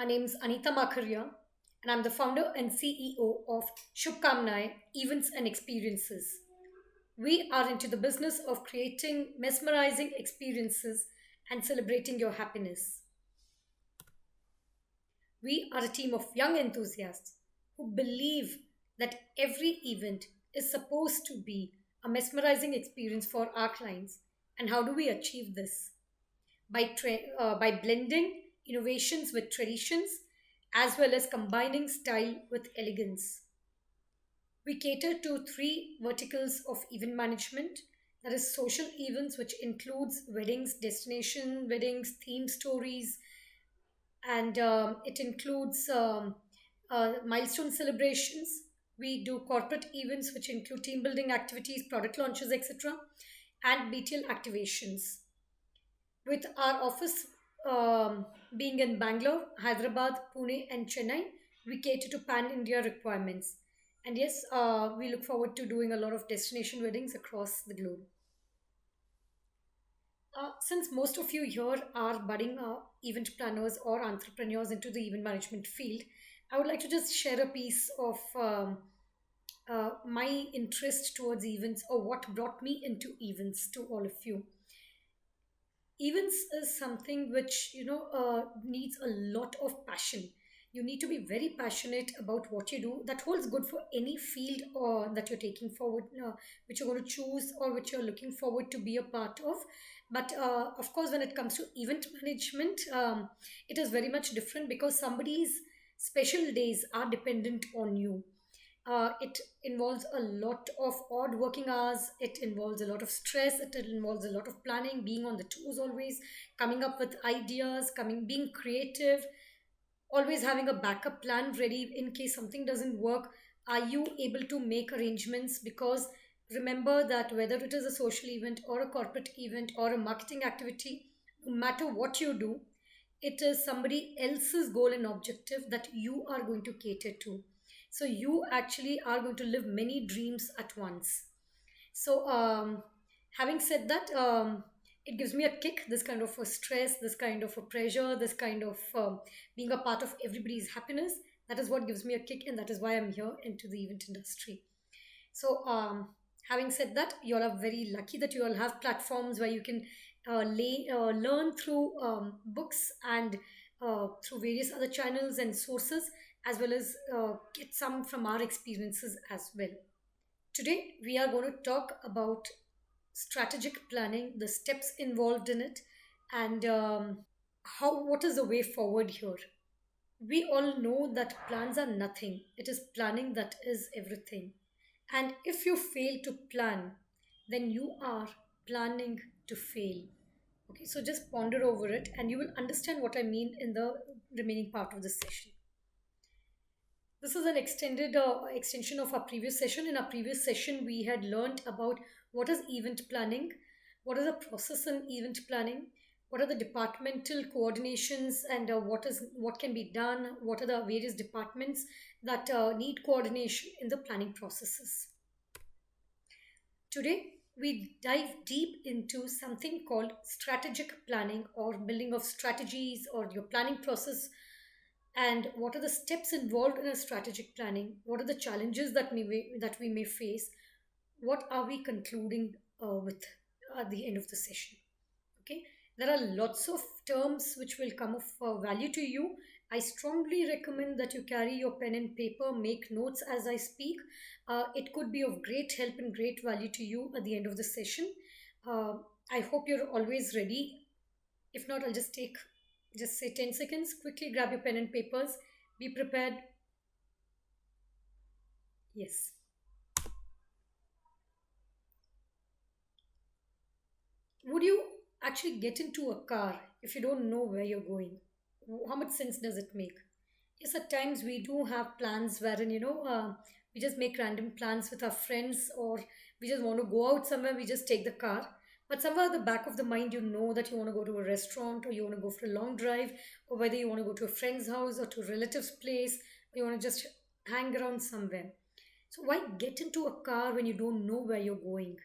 My name is Anita Makharia, and I'm the founder and CEO of Shubkamnae Events and Experiences. We are into the business of creating mesmerizing experiences and celebrating your happiness. We are a team of young enthusiasts who believe that every event is supposed to be a mesmerizing experience for our clients. And how do we achieve this? By blending innovations with traditions as well as combining style with elegance. We cater to three verticals of event management, that is social events, which includes weddings, destination weddings, theme stories, and it includes milestone celebrations. We do corporate events, which include team building activities, product launches, etc., and BTL activations. With our office being in Bangalore, Hyderabad, Pune, and Chennai, we cater to pan India requirements. And yes, we look forward to doing a lot of destination weddings across the globe. Since most of you here are budding event planners or entrepreneurs into the event management field, I would like to just share a piece of my interest towards events or what brought me into events to all of you. Events is something which needs a lot of passion. You need to be very passionate about what you do. That holds good for any field or that you're taking forward, which you're going to choose or which you're looking forward to be a part of. But of course, when it comes to event management, it is very much different because somebody's special days are dependent on you. It involves a lot of odd working hours. It involves a lot of stress. It involves a lot of planning, being on the toes always, coming up with ideas, being creative, always having a backup plan ready in case something doesn't work. Are you able to make arrangements? Because remember that whether it is a social event or a corporate event or a marketing activity, no matter what you do, it is somebody else's goal and objective that you are going to cater to. So you actually are going to live many dreams at once. So, having said that, it gives me a kick, this kind of a stress, this kind of a pressure, this kind of being a part of everybody's happiness. That is what gives me a kick, and that is why I'm here into the event industry. So, having said that, you all are very lucky that you all have platforms where you can learn through books and through various other channels and sources, as well as get some from our experiences as well. Today, we are going to talk about strategic planning, the steps involved in it, and how what is the way forward here. We all know that plans are nothing. It is planning that is everything. And if you fail to plan, then you are planning to fail. Okay, so just ponder over it and you will understand what I mean in the remaining part of the session. This is an extended extension of our previous session. In our previous session, we had learned about what is event planning, what is the process in event planning, what are the departmental coordinations, and what can be done, what are the various departments that need coordination in the planning processes. Today, we dive deep into something called strategic planning or building of strategies or your planning process, and what are the steps involved in a strategic planning, what are the challenges that we may face, what are we concluding with at the end of the session. Okay, there are lots of terms which will come of value to you. I strongly recommend that you carry your pen and paper, make notes as I speak. It could be of great help and great value to you at the end of the session. uh, I hope you're always ready. If not, I'll just say 10 seconds. Quickly grab your pen and papers. Be prepared. Yes. Would you actually get into a car if you don't know where you're going? How much sense does it make? Yes, at times we do have plans wherein, we just make random plans with our friends, or we just want to go out somewhere, we just take the car. But somewhere at the back of the mind, you know that you want to go to a restaurant or you want to go for a long drive, or whether you want to go to a friend's house or to a relative's place, or you want to just hang around somewhere. So why get into a car when you don't know where you're going?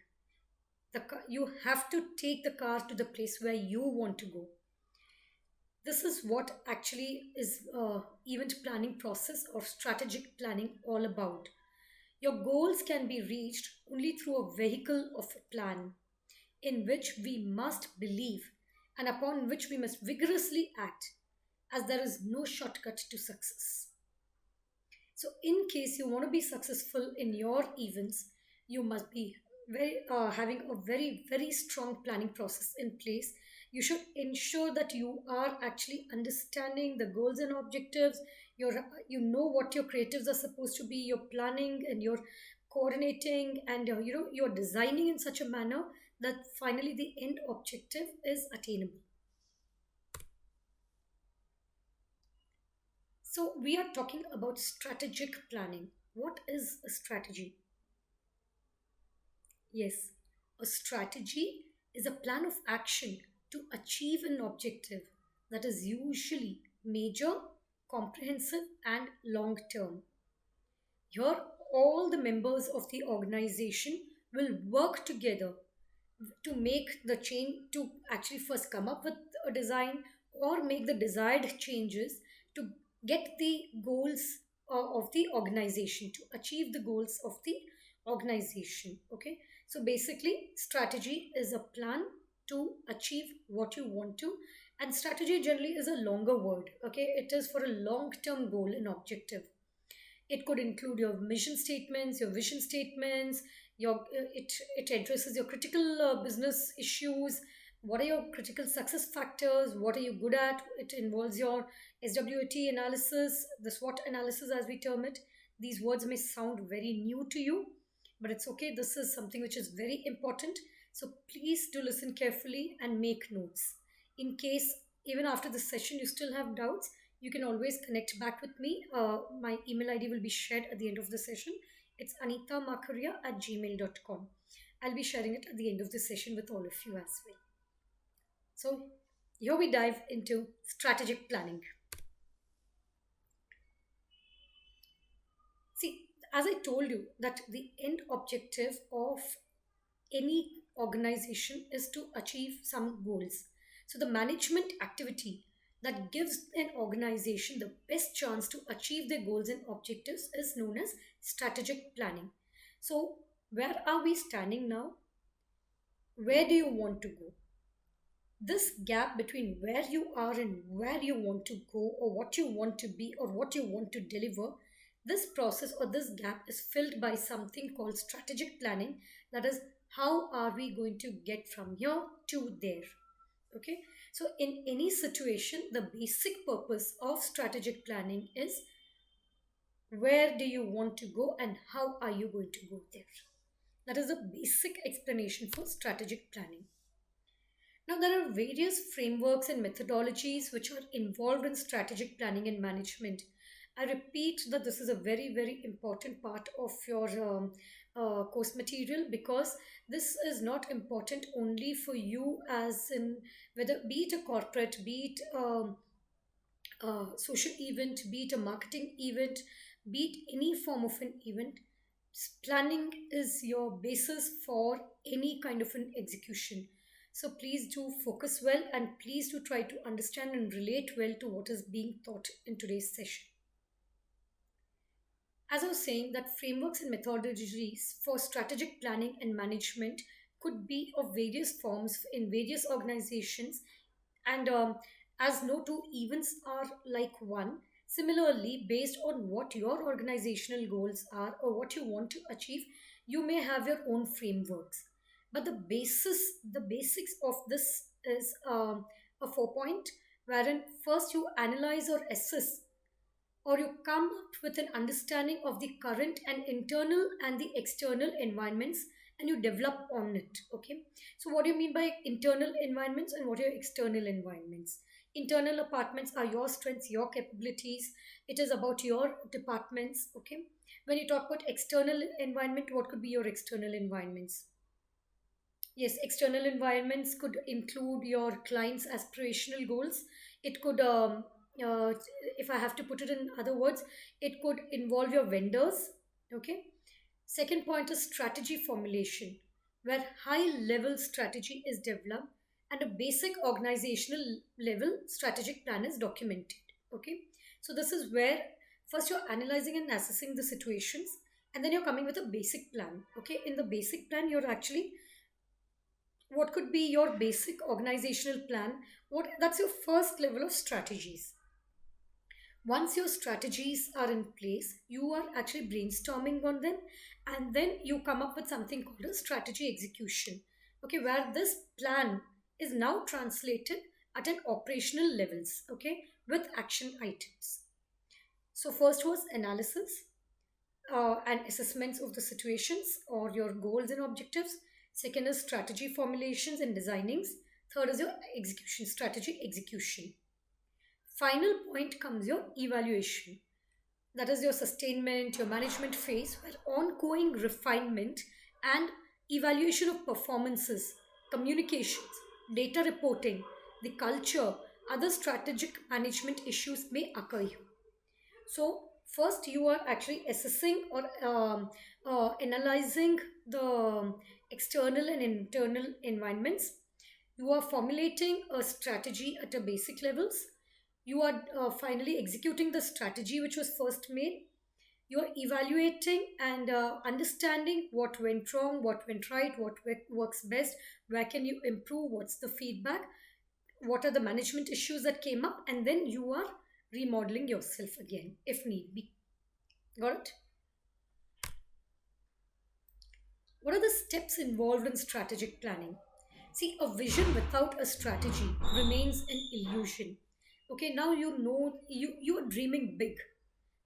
You have to take the car to the place where you want to go. This is what actually is event planning process or strategic planning all about. Your goals can be reached only through a vehicle of a plan in which we must believe and upon which we must vigorously act, as there is no shortcut to success. So, in case you want to be successful in your events, you must be having a very strong planning process in place. You should ensure that you are actually understanding the goals and objectives. You know what your creatives are supposed to be. You're planning and you're coordinating, and you're designing in such a manner that finally the end objective is attainable. So we are talking about strategic planning. What is a strategy? Yes, a strategy is a plan of action to achieve an objective that is usually major, comprehensive, and long term. Here, all the members of the organization will work together to make the change, to actually first come up with a design or make the desired changes to get the goals of the organization, to achieve the goals of the organization. Okay, so basically strategy is a plan to achieve what you want to, and strategy generally is a longer word. Okay, it is for a long term goal and objective. It could include your mission statements, your vision statements, it addresses your critical business issues. What are your critical success factors? What are you good at? It involves your SWOT analysis, the SWOT analysis as we term it. These words may sound very new to you, but it's okay. This is something which is very important. So please do listen carefully and make notes. In case even after this session you still have doubts, you can always connect back with me. My email ID will be shared at the end of the session. It's anitamakuria@gmail.com. I'll be sharing it at the end of the session with all of you as well. So, here we dive into strategic planning. See, as I told you, that the end objective of any organization is to achieve some goals. So, the management activity that gives an organization the best chance to achieve their goals and objectives is known as strategic planning. So, where are we standing now? Where do you want to go? This gap between where you are and where you want to go, or what you want to be, or what you want to deliver, this process or this gap is filled by something called strategic planning. That is, how are we going to get from here to there? Okay, so in any situation, the basic purpose of strategic planning is where do you want to go and how are you going to go there. That is the basic explanation for strategic planning. Now, there are various frameworks and methodologies which are involved in strategic planning and management. I repeat that this is a very important part of your course material, because this is not important only for you, as in whether be it a corporate, be it a social event, be it a marketing event, be it any form of an event. Planning is your basis for any kind of an execution. So please do focus well and please do try to understand and relate well to what is being taught in today's session. As I was saying, that frameworks and methodologies for strategic planning and management could be of various forms in various organizations, and as no two events are like one, similarly, based on what your organizational goals are or what you want to achieve, you may have your own frameworks. But the basics of this is a 4 point, wherein first you analyze or assess, or you come up with an understanding of the current and internal and the external environments, and you develop on it. Okay, so what do you mean by internal environments and what are your external environments? Internal apartments are your strengths, your capabilities. It is about your departments. Okay, when you talk about external environment, what could be your external environments? Yes, external environments could include your client's aspirational goals. It could, if I have to put it in other words, it could involve your vendors. Okay. Second point is strategy formulation, where high level strategy is developed and a basic organizational level strategic plan is documented. Okay, so this is where first you're analyzing and assessing the situations, and then you're coming with a basic plan. Okay, in the basic plan, you're actually, what could be your basic organizational plan? What, that's your first level of strategies. Once your strategies are in place, you are actually brainstorming on them, and then you come up with something called a strategy execution. Okay, where this plan is now translated at an operational levels, okay, with action items. So first was analysis and assessments of the situations or your goals and objectives. Second is strategy formulations and designings. Third is your execution, strategy execution. Final point comes your evaluation. That is your sustainment, your management phase, where ongoing refinement and evaluation of performances, communications, data reporting, the culture, other strategic management issues may occur here. So, first you are actually assessing or analyzing the external and internal environments. You are formulating a strategy at a basic levels. You are finally executing the strategy which was first made. You are evaluating and understanding what went wrong, what went right, what works best, where can you improve, what's the feedback, what are the management issues that came up, and then you are remodeling yourself again if need be. Got it? What are the steps involved in strategic planning? See, a vision without a strategy remains an illusion. Okay, now you know you are dreaming big.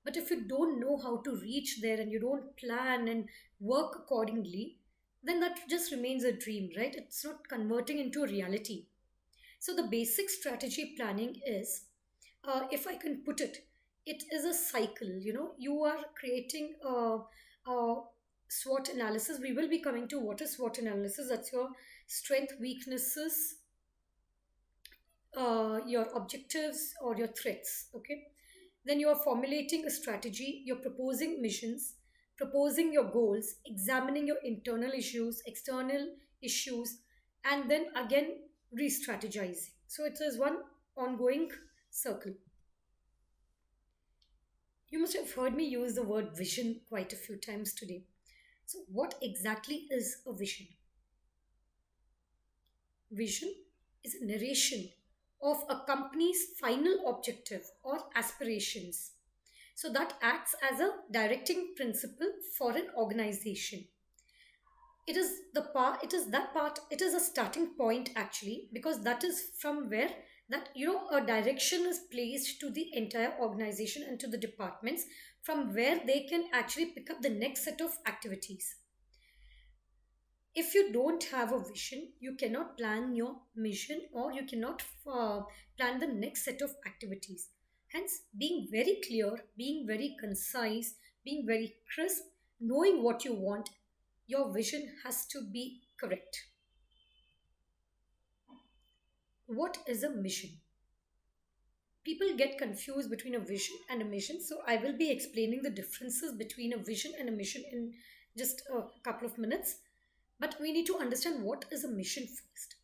But if you don't know how to reach there and you don't plan and work accordingly, then that just remains a dream, right? It's not converting into a reality. So the basic strategy planning is, if I can put it, it is a cycle. You know, you are creating a SWOT analysis. We will be coming to what is SWOT analysis. That's your strength, weaknesses, your objectives, or your threats. Okay. Then you are formulating a strategy. You're proposing missions, proposing your goals, examining your internal issues, external issues, and then again re-strategizing. So it is one ongoing circle. You must have heard me use the word vision quite a few times today. So, what exactly is a vision? Vision is a narration of a company's final objective or aspirations. So, that acts as a directing principle for an organization. It is a starting point actually, because that is from where that, you know, a direction is placed to the entire organization and to the departments, from where they can actually pick up the next set of activities. If you don't have a vision, you cannot plan your mission, or you cannot plan the next set of activities. Hence, being very clear, being very concise, being very crisp, knowing what you want, your vision has to be correct. What is a mission? People get confused between a vision and a mission, so I will be explaining the differences between a vision and a mission in just a couple of minutes. But we need to understand what is a mission first.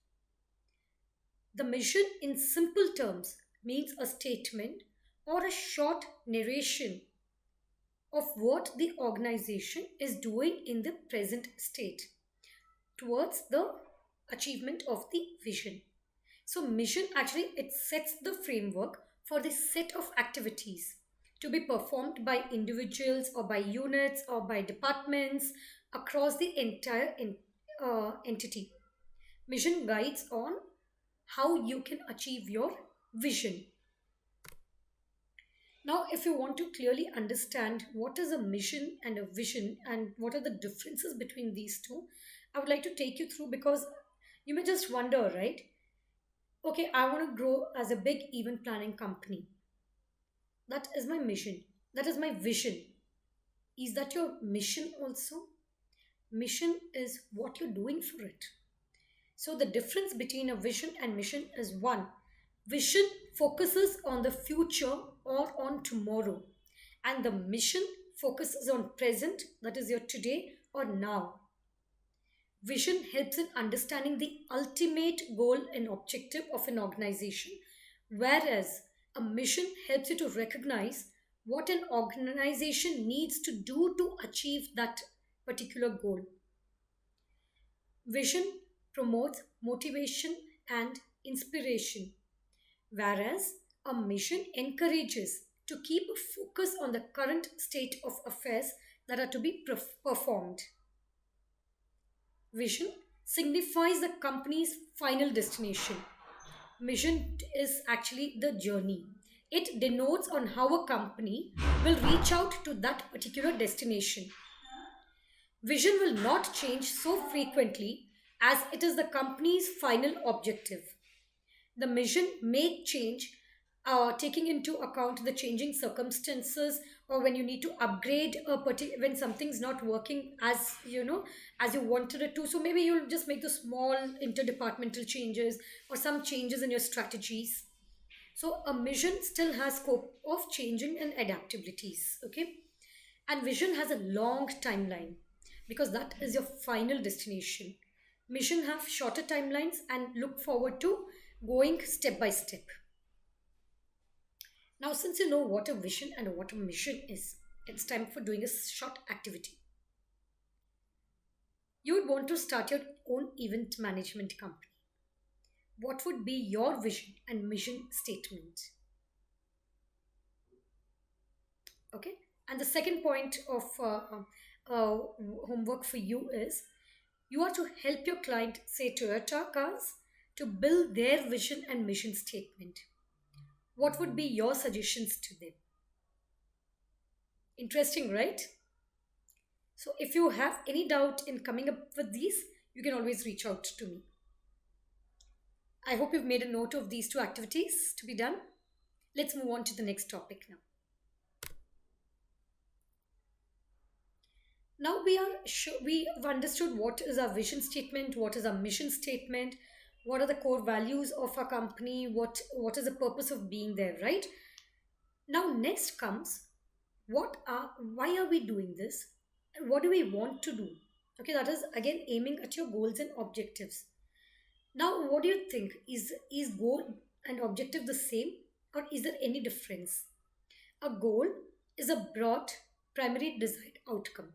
The mission, in simple terms, means a statement or a short narration of what the organization is doing in the present state towards the achievement of the vision. So mission actually, it sets the framework for the set of activities to be performed by individuals or by units or by departments across the entire entity. Mission guides on how you can achieve your vision. Now, if you want to clearly understand what is a mission and a vision and what are the differences between these two, I would like to take you through, because you may just wonder, right? Okay, I want to grow as a big event planning company. That is my mission. That is my vision. Is that your mission also? Mission is what you're doing for it. So, the difference between a vision and mission is one, vision focuses on the future or on tomorrow, and the mission focuses on present, that is your today or now. Vision helps in understanding the ultimate goal and objective of an organization, whereas a mission helps you to recognize what an organization needs to do to achieve that particular goal. Vision promotes motivation and inspiration, whereas a mission encourages to keep a focus on the current state of affairs that are to be performed. Vision signifies the company's final destination. Mission is actually the journey. It denotes on how a company will reach out to that particular destination. Vision will not change so frequently as it is the company's final objective. The mission may change, taking into account the changing circumstances, or when you need to upgrade when something's not working as as you wanted it to. So maybe you'll just make the small interdepartmental changes or some changes in your strategies. So a mission still has scope of changing and adaptabilities. Okay, and vision has a long timeline because that is your final destination. Mission have shorter timelines and look forward to going step by step. Now, since you know what a vision and what a mission is, it's time for doing a short activity. You would want to start your own event management company. What would be your vision and mission statement? Okay. And the second point of homework for you is you are to help your client, say Toyota Cars, to build their vision and mission statement. What would be your suggestions to them? Interesting, right? So, if you have any doubt in coming up with these, you can always reach out to me. I hope you've made a note of these two activities to be done. Let's move on to the next topic now. Now we've understood what is our vision statement, what is our mission statement, what are the core values of our company, what is the purpose of being there, right? Now next comes why are we doing this and what do we want to do? Okay, that is again aiming at your goals and objectives. Now what do you think? Is goal and objective the same, or is there any difference? A goal is a broad primary desired outcome.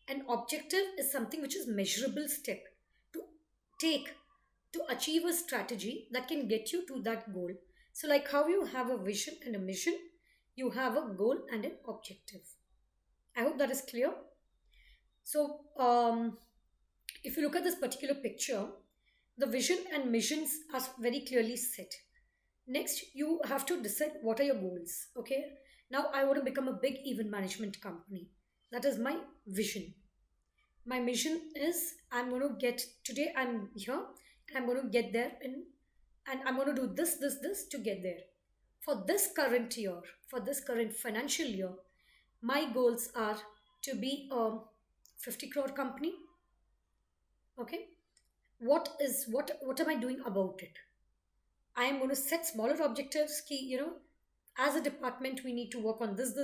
An objective is something which is measurable step to take to achieve a strategy that can get you to that goal. So like how you have a vision and a mission, you have a goal and an objective. I hope that is clear. So if you look at this particular picture, the vision and missions are very clearly set. Next, you have to decide what are your goals. Okay. Now I want to become a big event management company. That is my vision. My mission is I'm going to get today, I'm here and I'm going to get there and I'm going to do this to get there. For this current year, for this current financial year, my goals are to be a 50 crore company. Okay. What am I doing about it? I am going to set smaller objectives. As a department, we need to work on this.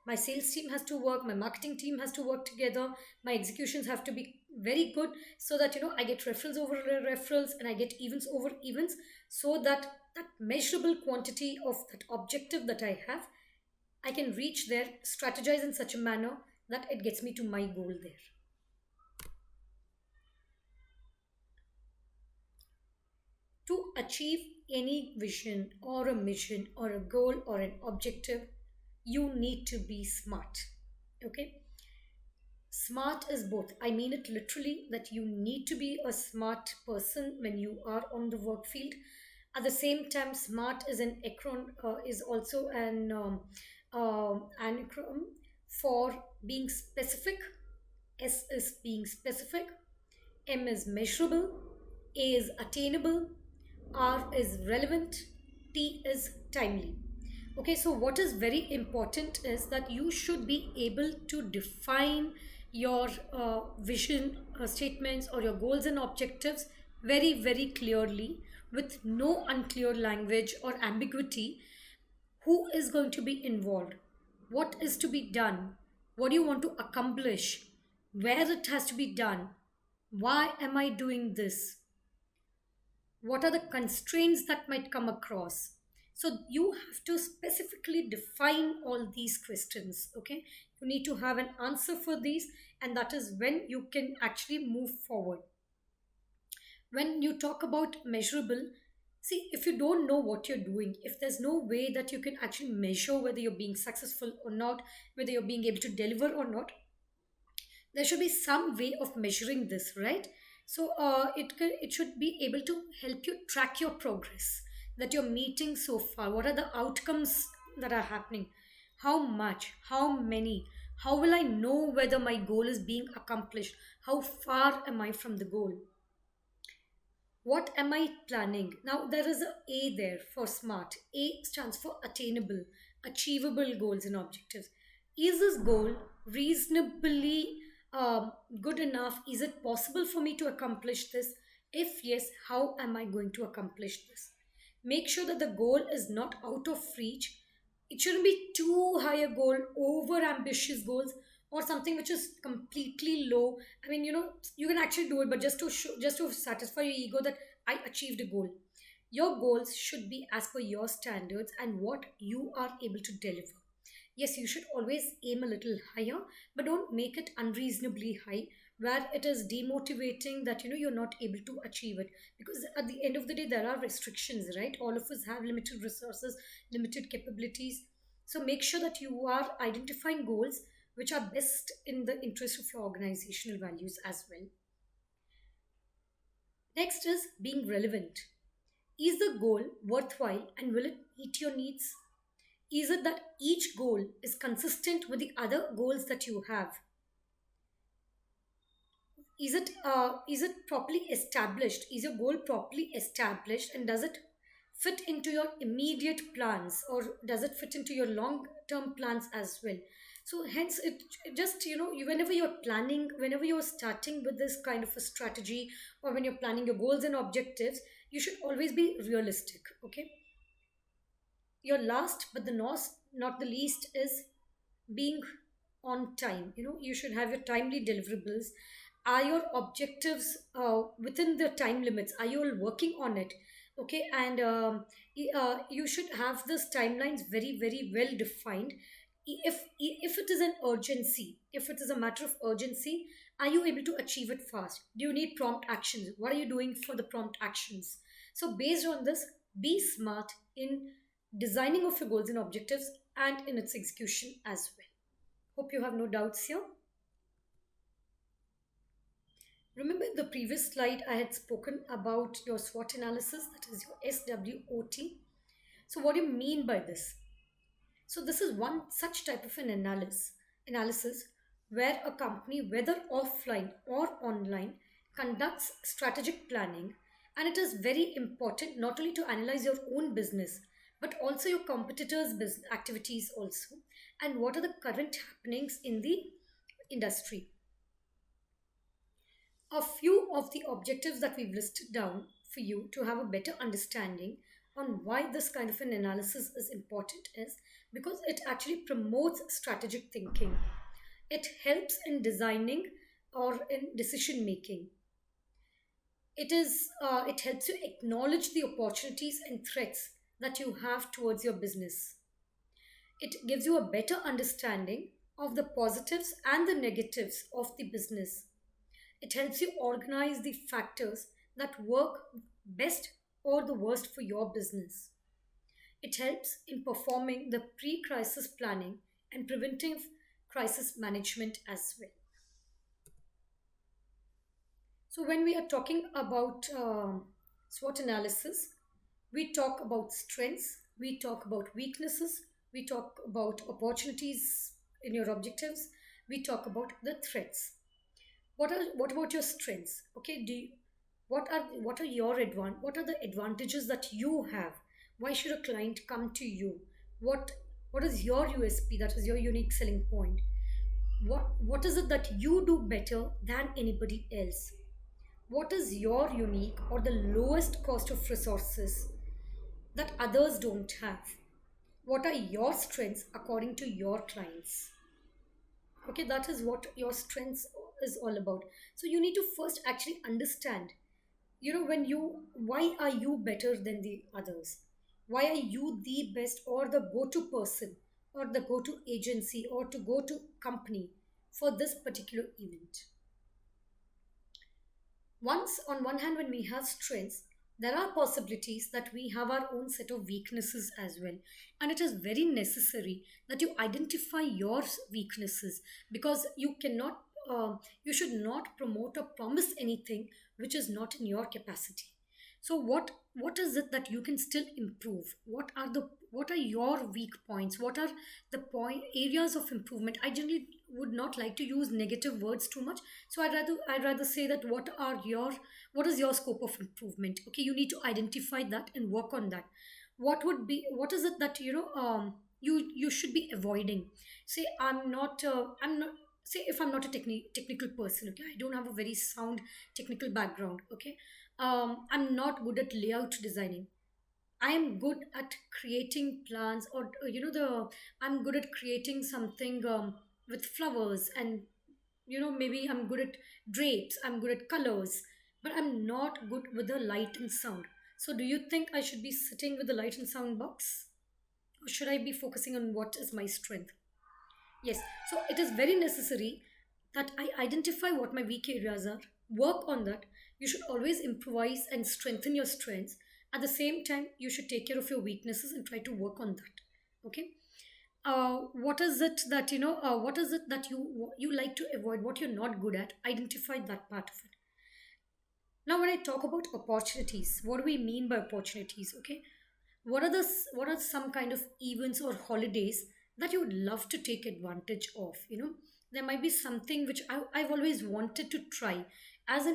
My sales team has to work. My marketing team has to work together. My executions have to be very good so that, I get referrals over referrals and I get events over events so that that measurable quantity of that objective that I have, I can reach there, strategize in such a manner that it gets me to my goal there. To achieve any vision or a mission or a goal or an objective, you need to be smart. Okay? Smart is both. I mean it literally that you need to be a smart person when you are on the work field. At the same time, smart is an acron is also an acronym for being specific. S is being specific. M is measurable. A is attainable. R is relevant, T is timely. Okay, so what is very important is that you should be able to define your vision statements or your goals and objectives very, very clearly with no unclear language or ambiguity. Who is going to be involved? What is to be done? What do you want to accomplish? Where it has to be done? Why am I doing this? What are the constraints that might come across? So you have to specifically define all these questions. Okay, you need to have an answer for these, and that is when you can actually move forward. When you talk about measurable, see, if you don't know what you're doing, if there's no way that you can actually measure whether you're being successful or not, whether you're being able to deliver or not, there should be some way of measuring this, right? So it should be able to help you track your progress that you're meeting so far. What are the outcomes that are happening? How much? How many? How will I know whether my goal is being accomplished? How far am I from the goal? What am I planning? Now there is a there for smart. A stands for attainable, achievable goals and objectives. Is this goal reasonably good enough? Is it possible for me to accomplish this? If yes, how am I going to accomplish this? Make sure that the goal is not out of reach. It shouldn't be too high a goal, over ambitious goals, or something which is completely low. I mean, you can actually do it, but just to just to satisfy your ego that I achieved a goal. Your goals should be as per your standards and what you are able to deliver. Yes, you should always aim a little higher, but don't make it unreasonably high where it is demotivating that you're not able to achieve it. Because at the end of the day, there are restrictions, right? All of us have limited resources, limited capabilities. So make sure that you are identifying goals which are best in the interest of your organizational values as well. Next is being relevant. Is the goal worthwhile and will it meet your needs? Is it that each goal is consistent with the other goals that you have? Is it properly established? Is your goal properly established, and does it fit into your immediate plans, or does it fit into your long term plans as well? So hence it just whenever you're planning, whenever you're starting with this kind of a strategy, or when you're planning your goals and objectives, you should always be realistic. Okay, your last but the not the least is being on time. You should have your timely deliverables. Are your objectives within the time limits? Are you all working on it? Okay, and you should have those timelines very very well defined. If it is an urgency, if it is a matter of urgency, are you able to achieve it fast? Do you need prompt actions? What are you doing for the prompt actions? So based on this, be smart in designing of your goals and objectives and in its execution as well. Hope you have no doubts here. Remember in the previous slide, I had spoken about your SWOT analysis, that is your SWOT. So, what do you mean by this? So, this is one such type of an analysis where a company, whether offline or online, conducts strategic planning, and it is very important not only to analyze your own business but also your competitors' business activities also, and what are the current happenings in the industry. A few of the objectives that we've listed down for you to have a better understanding on why this kind of an analysis is important is because it actually promotes strategic thinking. It helps in designing or in decision making. It helps you acknowledge the opportunities and threats that you have towards your business. It gives you a better understanding of the positives and the negatives of the business. It helps you organize the factors that work best or the worst for your business. It helps in performing the pre crisis planning and preventive crisis management as well. So, when we are talking about SWOT analysis, we talk about strengths, we talk about weaknesses, we talk about opportunities in your objectives, we talk about the threats. What about your strengths? Okay, what are your what are the advantages that you have? Why should a client come to you? What is your USP, that is your unique selling point? What is it that you do better than anybody else? What is your unique or the lowest cost of resources that others don't have? What are your strengths according to your clients? Okay, that is what your strengths is all about. So you need to first actually understand, when you why are you better than the others? Why are you the best or the go-to person or the go-to agency or to go-to company for this particular event? Once, on one hand, when we have strengths, there are possibilities that we have our own set of weaknesses as well. And it is very necessary that you identify your weaknesses, because you cannot, you should not promote or promise anything which is not in your capacity. So what is it that you can still improve? What are your weak points? What are the point areas of improvement? I generally would not like to use negative words too much, so I'd rather say that what is your scope of improvement? Okay, you need to identify that and work on that. What is it that you should be avoiding? Say I'm not say if I'm not a technical person, okay, I don't have a very sound technical background, okay, I'm not good at layout designing. I am good at creating plants, or I'm good at creating something with flowers, and maybe I'm good at drapes, I'm good at colors, but I'm not good with the light and sound. So do you think I should be sitting with the light and sound box, or should I be focusing on what is my strength? Yes, so it is very necessary that I identify what my weak areas are, work on that. You should always improvise and strengthen your strengths. At the same time, you should take care of your weaknesses and try to work on that. Okay. What is it that what is it that you like to avoid? What you're not good at? Identify that part of it. Now, when I talk about opportunities, what do we mean by opportunities? Okay, what are some kind of events or holidays that you would love to take advantage of? There might be something which I've always wanted to try.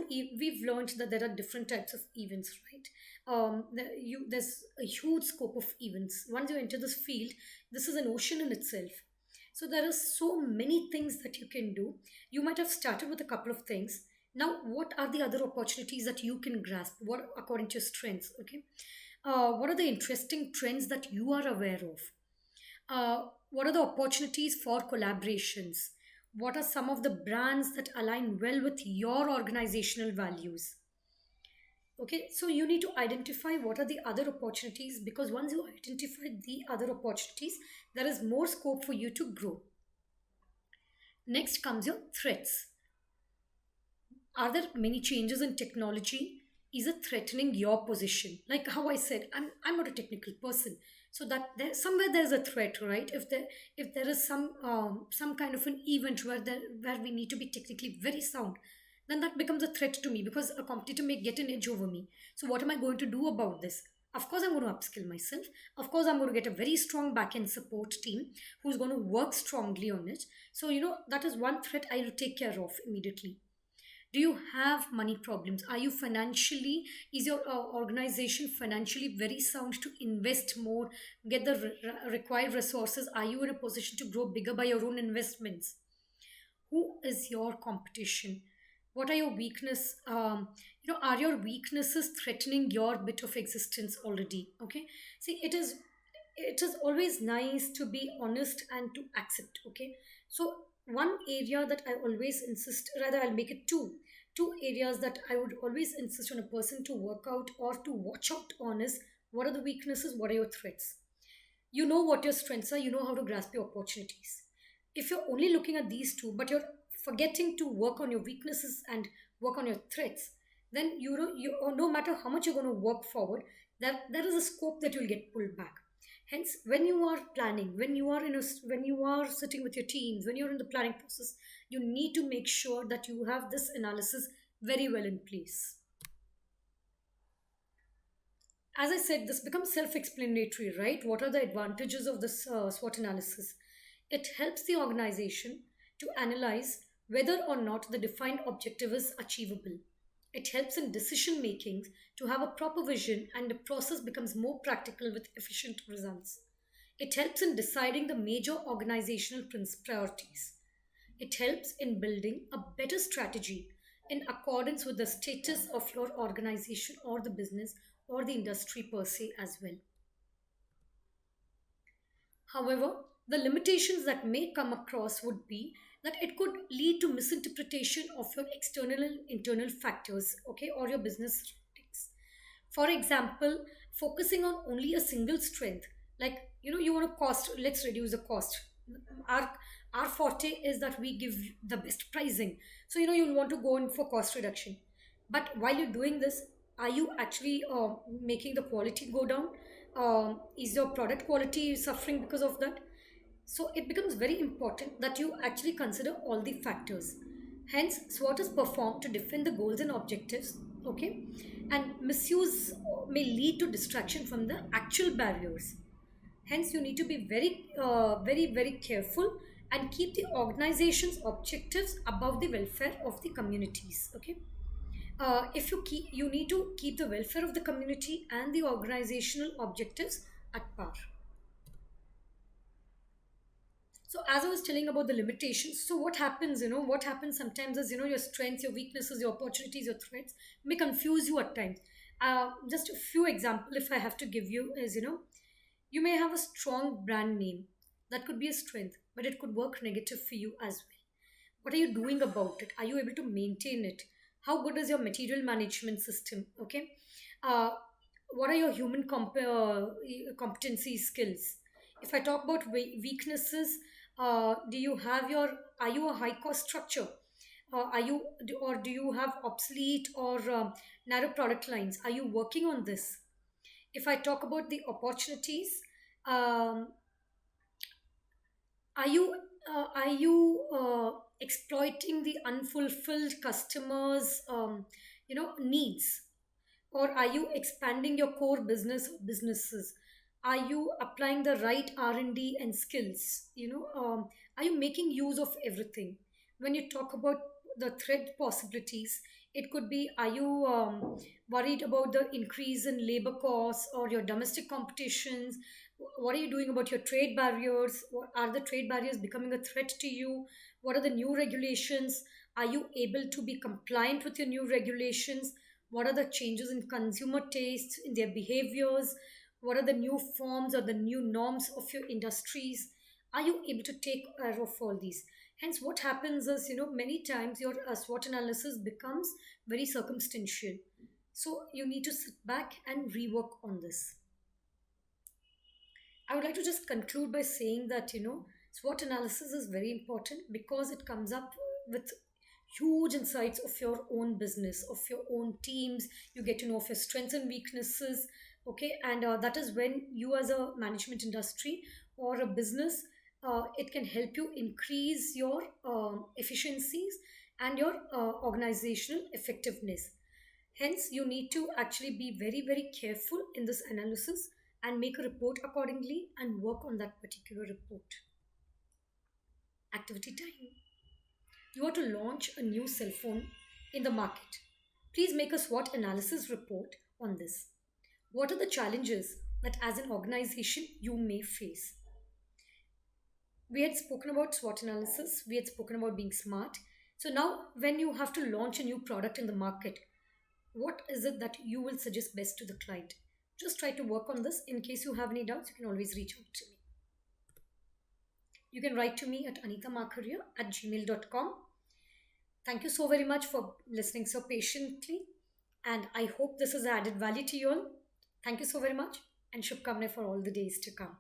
We've learned that there are different types of events, right? There's a huge scope of events. Once you enter this field, this is an ocean in itself. So there are so many things that you can do. You might have started with a couple of things. Now, what are the other opportunities that you can grasp? What according to your strengths? Okay, what are the interesting trends that you are aware of? What are the opportunities for collaborations? What are some of the brands that align well with your organizational values? Okay, so you need to identify what are the other opportunities, because once you identify the other opportunities, there is more scope for you to grow. Next comes your threats. Are there many changes in technology? Is it threatening your position? Like how I said, I'm not a technical person, so that there somewhere there's a threat, right? If there is some kind of an event where we need to be technically very sound, then that becomes a threat to me, because a competitor may get an edge over me. So what am I going to do about this? Of course, I'm going to upskill myself. Of course, I'm going to get a very strong back-end support team who's going to work strongly on it. So, that is one threat I will take care of immediately. Do you have money problems? Are you financially, is your organization financially very sound to invest more, get the required resources? Are you in a position to grow bigger by your own investments? Who is your competition? What are your weakness? Are your weaknesses threatening your bit of existence already? Okay, see, it is always nice to be honest and to accept. Okay, so one area that I always insist, rather I'll make it two areas that I would always insist on a person to work out or to watch out on is: what are the weaknesses, what are your threats? You know what your strengths are, you know how to grasp your opportunities. If you're only looking at these two but you're forgetting to work on your weaknesses and work on your threats, then no matter how much you're going to work forward, there is a scope that you'll get pulled back. Hence, when you are planning, when you are sitting with your teams, when you're in the planning process, you need to make sure that you have this analysis very well in place. As I said, this becomes self explanatory, right? What are the advantages of this SWOT analysis? It helps the organization to analyze whether or not the defined objective is achievable. It helps in decision making to have a proper vision, and the process becomes more practical with efficient results. It helps in deciding the major organizational priorities. It helps in building a better strategy in accordance with the status of your organization or the business or the industry per se as well. However, the limitations that may come across would be that it could lead to misinterpretation of your external and internal factors, okay, or your business surroundings. For example, focusing on only a single strength, like, you want to cost, let's reduce the cost. our our forte is that we give the best pricing, so you'll want to go in for cost reduction. But while you're doing this, are you actually making the quality go down? Is your product quality suffering because of that? So it becomes very important that you actually consider all the factors. Hence, SWOT is performed to define the goals and objectives, okay? And misuse may lead to distraction from the actual barriers. Hence, you need to be very careful and keep the organization's objectives above the welfare of the communities, okay? If you keep, you need to keep the welfare of the community and the organizational objectives at par. So as I was telling about the limitations, so what happens, what happens sometimes is, your strengths, your weaknesses, your opportunities, your threats may confuse you at times. Just a few examples, if I have to give you, is, you may have a strong brand name. That could be a strength, but it could work negative for you as well. What are you doing about it? Are you able to maintain it? How good is your material management system? Okay. Uh, what are your human competency skills? If I talk about weaknesses, do you have your, are you a high cost structure? Are you, or do you have obsolete or narrow product lines? Are you working on this? If I talk about the opportunities, um, are you exploiting the unfulfilled customers needs, or are you expanding your core business or businesses? Are you applying the right R&D and D and skills? Are you making use of everything? When you talk about the threat possibilities, it could be, are you worried about the increase in labor costs or your domestic competitions? What are you doing about your trade barriers? What are the trade barriers becoming a threat to you? What are the new regulations? Are you able to be compliant with your new regulations? What are the changes in consumer tastes, in their behaviors? What are the new forms or the new norms of your industries? Are you able to take care of all these? Hence, what happens is, many times your SWOT analysis becomes very circumstantial. So you need to sit back and rework on this. I would like to just conclude by saying that, SWOT analysis is very important because it comes up with huge insights of your own business, of your own teams. You get to know of your strengths and weaknesses, okay? And that is when you, as a management industry or a business, it can help you increase your efficiencies and your organizational effectiveness. Hence, you need to actually be very careful in this analysis and make a report accordingly and work on that particular report. Activity time. You want to launch a new cell phone in the market. Please make a SWOT analysis report on this. What are the challenges that as an organization you may face? We had spoken about SWOT analysis, we had spoken about being smart. So now, when you have to launch a new product in the market, what is it that you will suggest best to the client? Just try to work on this. In case you have any doubts, you can always reach out to me. You can write to me at anitamarkaria@gmail.com. Thank you so very much for listening so patiently, and I hope this has added value to you all. Thank you so very much, and Shubkamne for all the days to come.